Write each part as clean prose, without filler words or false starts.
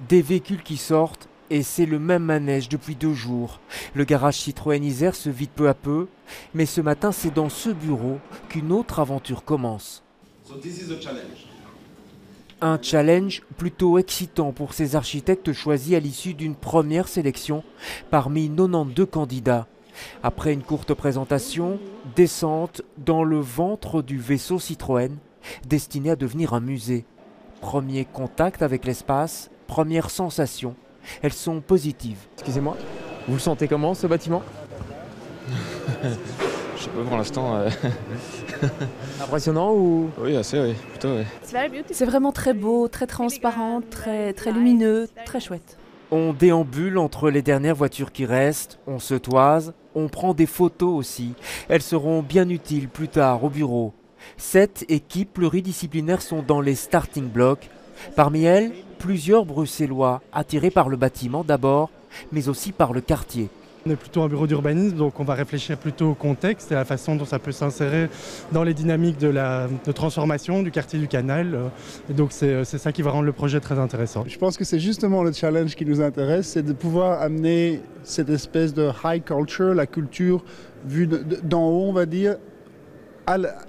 Des véhicules qui sortent et c'est le même manège depuis 2 jours. Le garage Citroën Isère se vide peu à peu, mais ce matin c'est dans ce bureau qu'une autre aventure commence. Un challenge plutôt excitant pour ces architectes choisis à l'issue d'une première sélection parmi 92 candidats. Après une courte présentation, descente dans le ventre du vaisseau Citroën, destiné à devenir un musée. Premier contact avec l'espace, première sensation. Elles sont positives. Excusez-moi, vous le sentez comment ce bâtiment? Je sais pas pour l'instant. Impressionnant ou? Oui, assez, oui, plutôt, oui. C'est vraiment très beau, très transparent, très lumineux, très chouette. On déambule entre les dernières voitures qui restent, on se toise, on prend des photos aussi. Elles seront bien utiles plus tard au bureau. 7 équipes pluridisciplinaires sont dans les starting blocks. Parmi elles, plusieurs Bruxellois, attirés par le bâtiment d'abord, mais aussi par le quartier. On est plutôt un bureau d'urbanisme, donc on va réfléchir plutôt au contexte et à la façon dont ça peut s'insérer dans les dynamiques de transformation du quartier du Canal. Et donc c'est ça qui va rendre le projet très intéressant. Je pense que c'est justement le challenge qui nous intéresse, c'est de pouvoir amener cette espèce de high culture, la culture vue d'en haut, on va dire,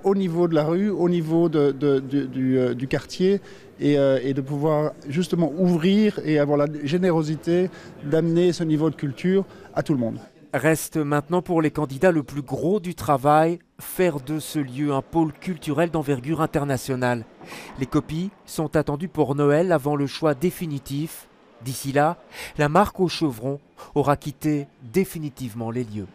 au niveau de la rue, au niveau du quartier et de pouvoir justement ouvrir et avoir la générosité d'amener ce niveau de culture à tout le monde. Reste maintenant pour les candidats le plus gros du travail, faire de ce lieu un pôle culturel d'envergure internationale. Les copies sont attendues pour Noël avant le choix définitif. D'ici là, la marque au chevron aura quitté définitivement les lieux.